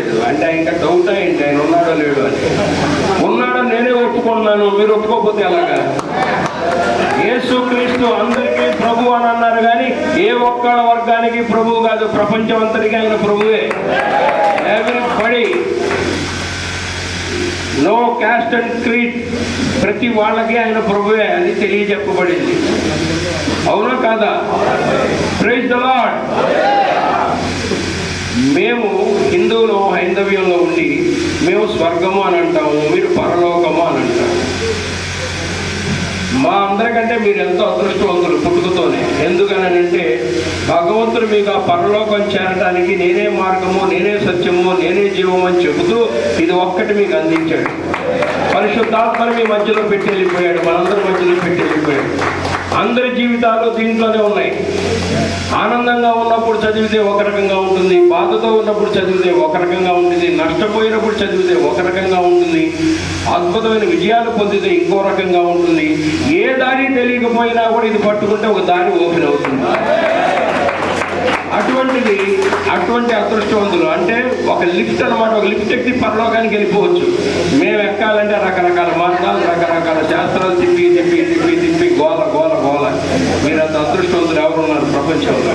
రాలేదు అంటే ఇంకా డౌట్ అయింది ఆయన ఉన్నాడో లేడు అని. ఉన్నాడో నేనే ఒప్పుకున్నాను, మీరు ఒప్పుకోకపోతే ఎలాగా? యేసుక్రీస్తు అందరికీ ప్రభు అని అన్నారు కానీ ఏ ఒక్క వర్గానికి ప్రభువు కాదు, ప్రపంచం అంతటికీ ఆయన ప్రభువే. Everybody, no caste and creed, ప్రతి వాళ్ళకి ఆయన ప్రభువే అని తెలియజెప్పబడింది. అవునా కాదా? Praise the Lord. మేము హిందువులు హైందవ్యంలో ఉండి మేము స్వర్గము అని అంటాము, మీరు పరలోకము అని అంటాము. మా అందరికంటే మీరు ఎంతో అదృష్టవంతులు పుట్టుకతోనే. ఎందుకనంటే భగవంతుడు మీకు ఆ పరలోకం చేరడానికి నేనే మార్గము, నేనే సత్యము, నేనే జీవము అని చెబుతూ ఇది ఒక్కటి మీకు అందించాడు. పరిశుద్ధాత్మని మీ మధ్యలో పెట్టి వెళ్ళిపోయాడు, మనందరి మధ్యలో పెట్టి వెళ్ళిపోయాడు. అందరి జీవితాలు దీంట్లోనే ఉన్నాయి. ఆనందంగా ఉన్నప్పుడు చదివితే ఒక రకంగా ఉంటుంది, బాధతో ఉన్నప్పుడు చదివితే ఒక రకంగా ఉంటుంది, నష్టపోయినప్పుడు చదివితే ఒక రకంగా ఉంటుంది, అద్భుతమైన విజయాలు పొందితే ఇంకో రకంగా ఉంటుంది. ఏ దారి తెలియకపోయినా కూడా ఇది పట్టుకుంటే ఒక దారి ఓపెన్ అవుతుంది. అటువంటి అదృష్టవంతులు అంటే ఒక లిఫ్ట్ అనమాట. ఒక లిఫ్ట్ ఎక్కి పరలోకానికి వెళ్ళిపోవచ్చు. మేము ఎక్కాలంటే రకరకాల మార్గాలు, రకరకాల శాస్త్రాలు తిప్పి తిప్పి తిప్పి తిప్పి గోల గోల గోల. మీరు అంత అదృష్టవంతులు ఎవరున్నారు ప్రపంచంలో?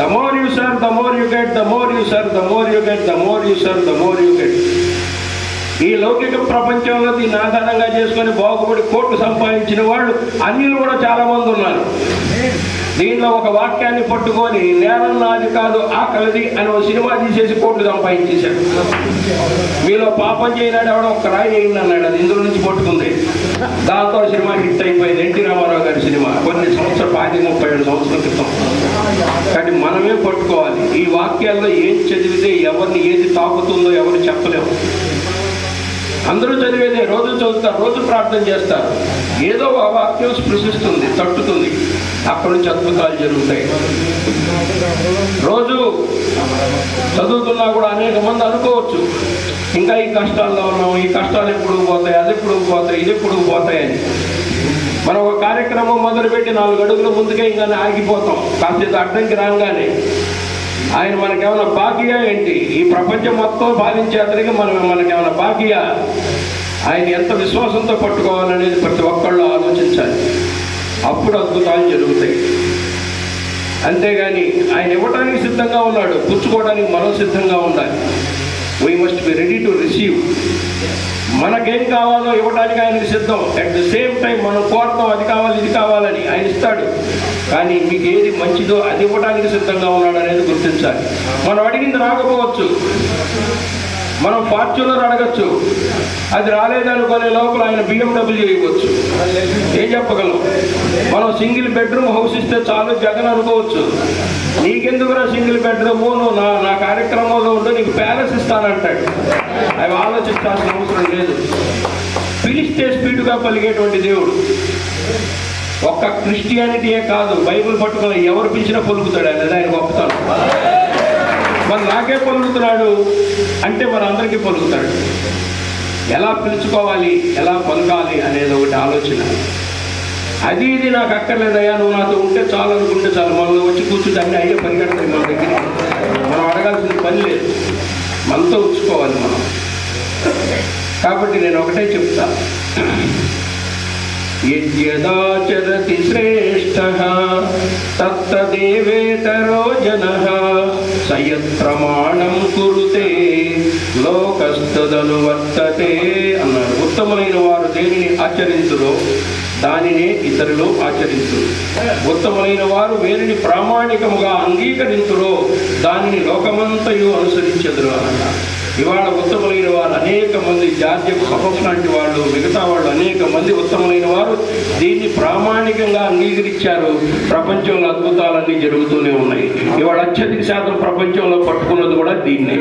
The more you serve, the more you get, the more you serve, the more you get, the more you serve, the more you get. ఈ లౌకిక ప్రపంచంలో దీన్ని ఆధారంగా చేసుకొని బాగుపడి కోట్లు సంపాదించిన వాళ్ళు అన్యులు కూడా చాలా మంది ఉన్నారు. దీనిలో ఒక వాక్యాన్ని పట్టుకొని నేరం నాది కాదు ఆకలిది అని ఒక సినిమా తీసేసి కోట్లు సంపాదించేశాడు. మీలో పాపం చేయనాడు ఎవడో ఒక్క రాయి వేయండి అన్నాడు, అది ఇందులో నుంచి పట్టుకుంది. దాంతో సినిమా హిట్ అయిపోయింది. ఎన్టీ రామారావు గారి సినిమా కొన్ని సంవత్సరాలు 37 సంవత్సరాల క్రితం. కాబట్టి మనమే పట్టుకోవాలి. ఈ వాక్యాల్లో ఏం చదివితే ఎవరిని ఏది తాకుతుందో ఎవరు చెప్పలేము. అందరూ చదివేదే, రోజు చదువుతారు, రోజు ప్రార్థన చేస్తారు. ఏదో ఆ వాక్యం స్పృశిస్తుంది, తట్టుతుంది, అక్కడి నుంచి అద్భుతాలు జరుగుతాయి. రోజు చదువుతున్నా కూడా అనేక మంది అనుకోవచ్చు ఇంకా ఈ కష్టాల్లో ఉన్నాం, ఈ కష్టాలు ఎప్పుడు పోతాయి, అది ఎప్పుడు పోతాయి, ఇది ఎప్పుడు పోతాయి అని. మనం ఒక కార్యక్రమం మొదలుపెట్టి 4 అడుగుల ముందుకే ఇంకా ఆగిపోతాం. కాస్త అడ్డంకి రాగానే ఆయన మనకేమైనా బాకీయా ఏంటి? ఈ ప్రపంచం మొత్తం పాలించే అతనికి మనకేమైనా బాకీయా? ఆయన ఎంత విశ్వాసంతో పట్టుకోవాలనేది ప్రతి ఒక్కళ్ళు ఆలోచించాలి. అప్పుడు అద్భుతాలు జరుగుతాయి. అంతేగాని ఆయన ఇవ్వడానికి సిద్ధంగా ఉన్నాడు, పుచ్చుకోవడానికి మనం సిద్ధంగా ఉండాలి. We must be ready to receive. మనకేం కావాలో ఇవ్వడానికి ఆయనకి సిద్ధం. అట్ ద సేమ్ టైం మనం కోరుతాం, అది కావాలి ఇది కావాలని, ఆయన ఇస్తాడు. కానీ మీకు ఏది మంచిదో అది ఇవ్వడానికి సిద్ధంగా ఉన్నాడు అనేది గుర్తించాలి. మనం అడిగింది రాకపోవచ్చు, మనం ఫార్చ్యూనర్ అడగచ్చు, అది రాలేదనుకునే లోపల ఆయన BMW ఇవ్వచ్చు. ఏం చెప్పగలం? మనం సింగిల్ బెడ్రూమ్ హౌస్ ఇస్తే చాలు జగన్ అనుకోవచ్చు. నీకెందుకురా సింగిల్ బెడ్రూమ్, నువ్వు నా కార్యక్రమంలో ఉంటూ నీకు ప్యాలెస్ ఇస్తానంటాడు. అవి ఆలోచించాల్సిన అవసరం లేదు. పిలిస్తే స్పీడ్గా పలిగేటువంటి దేవుడు. ఒక్క క్రిస్టియానిటీయే కాదు, బైబిల్ పట్టుకుని ఎవరు పిలిచినా పలుకుతాడు ఆయన. ఆయన గొప్పతనం. మరి నాకే పలుకుతున్నాడు అంటే మరి అందరికీ పలుకుతాడు. ఎలా పిలుచుకోవాలి, ఎలా పలకాలి అనేది ఒకటి ఆలోచన. అది ఇది నాకు అక్కర్లేదయ్యా, నువ్వు నాతో ఉంటే చాలు అనుకుంటే చాలు. మనం వచ్చి కూర్చుంటే అన్నీ అయ్యే పరిగెడతాయి మన దగ్గర. మనం అడగాల్సిన పని లేదు, మనతో ఉంచుకోవాలి మనం. కాబట్టి నేను ఒకటే చెప్తా, యద్యదాచరతి శ్రేష్ఠః తత్తదేవేతరో జనః సయత్ ప్రమాణం కురుతే లోకస్తదనువర్తతే అన్నాడు. ఉత్తములైన వారు దేనిని ఆచరించురో దానినే ఇతరులు ఆచరించురు. ఉత్తములైన వారు వేరిని ప్రామాణికముగా అంగీకరించురో దానిని లోకమంతయు అనుసరించెదరు అన్నారు. ఇవాళ ఉత్తములైన వారు అనేక మంది, జాతీయ సభస్ లాంటి వాళ్ళు, మిగతా వాళ్ళు అనేక మంది ఉత్తములైన వారు దీన్ని ప్రామాణికంగా అంగీకరించారు. ప్రపంచంలో అద్భుతాలన్నీ జరుగుతూనే ఉన్నాయి. ఇవాళ అత్యధిక శాతం ప్రపంచంలో పట్టుకున్నది కూడా దీన్నే.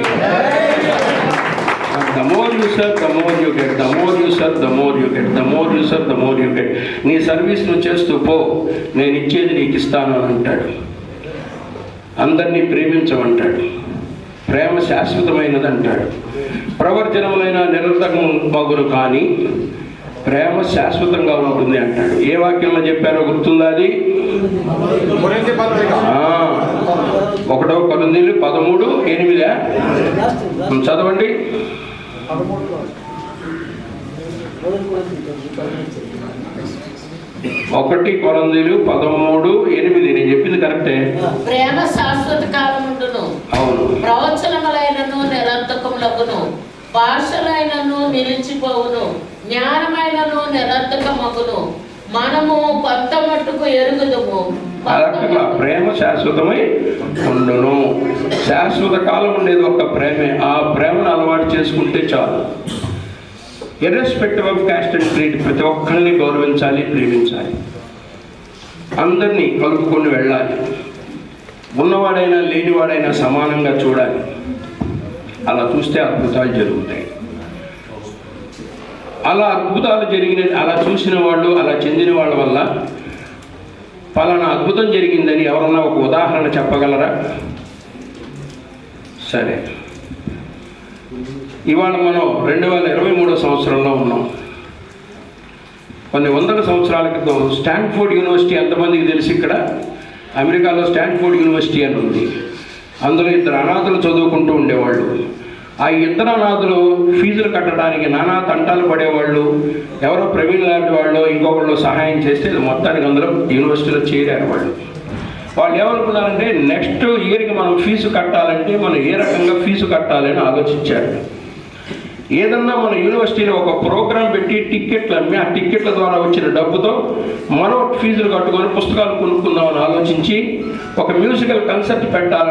The more you serve, the more you get. The more you serve, the more you get. The more you serve, the more you get. నీ సర్వీస్ నువ్వు చేస్తూ పో, నేను ఇచ్చేది నీకు ఇస్తాను అని అంటాడు. అందరినీ ప్రేమించమంటాడు. ప్రేమ శాశ్వతమైనది అంటాడు. ప్రవర్జనములైన నిరర్థకము మగును కానీ ప్రేమ శాశ్వతంగా ఉంటుంది అంటాడు. ఏ వాక్యంలో చెప్పారో గుర్తుందా? అది 1 కొరింథీయులు 13:8. చదవండి. 1 కొరింథీయులు 13:8. నేను చెప్పింది కరెక్టే. ప్రేమ శాశ్వత కాలముండును. అవును. ప్రవచనములైనను నిరర్థకములగును, భాషలైనను నిలిచిపోవును, జ్ఞానమైనను నిరర్థకమగును, మనము కొంత మట్టుకు ఎరుగుదుము. అలా ప్రేమ శాశ్వతమై ఉండును. శాశ్వత కాలం ఉండేది ఒక ప్రేమే. ఆ ప్రేమను అలవాటు చేసుకుంటే చాలు. Irrespective of cost and creed, ప్రతి ఒక్కరిని గౌరవించాలి, ప్రేమించాలి, అందరినీ కలుపుకొని వెళ్ళాలి. ఉన్నవాడైనా లేనివాడైనా సమానంగా చూడాలి. అలా చూస్తే అద్భుతాలు జరుగుతాయి. అలా అద్భుతాలు అలా చూసిన వాళ్ళు, అలా చెందిన వాళ్ళ వల్ల పలానా అద్భుతం జరిగిందని ఎవరన్నా ఒక ఉదాహరణ చెప్పగలరా? సరే, ఇవాళ మనం 2023 సంవత్సరంలో ఉన్నాం. కొన్ని వందల సంవత్సరాల క్రితం స్టాన్ఫోర్డ్ యూనివర్సిటీ ఎంతమందికి తెలిసి? ఇక్కడ అమెరికాలో స్టాన్ఫోర్డ్ యూనివర్సిటీ అని ఉంది. అందులో 2 అనాథులు చదువుకుంటూ ఉండేవాళ్ళు. ఆ 2 అనాథులు ఫీజులు కట్టడానికి నానా తంటాలు పడేవాళ్ళు. ఎవరో ప్రవీణ్ లాంటి వాళ్ళు ఇంకొకళ్ళు సహాయం చేస్తే మొత్తానికి అందులో యూనివర్సిటీలో చేరారు వాళ్ళు. వాళ్ళు ఏమనుకున్నారంటే నెక్స్ట్ ఇయర్కి మనం ఫీజు కట్టాలంటే మనం ఏ రకంగా ఫీజు కట్టాలని ఆలోచించారు. ఏదన్నా మన యూనివర్సిటీలో ఒక ప్రోగ్రాం పెట్టి టిక్కెట్లు అమ్మి ఆ టిక్కెట్ల ద్వారా వచ్చిన డబ్బుతో మనం ఫీజులు కట్టుకొని పుస్తకాలు కొనుక్కుందామని ఆలోచించి ఒక మ్యూజికల్ కన్సర్ట్ పెట్టాలని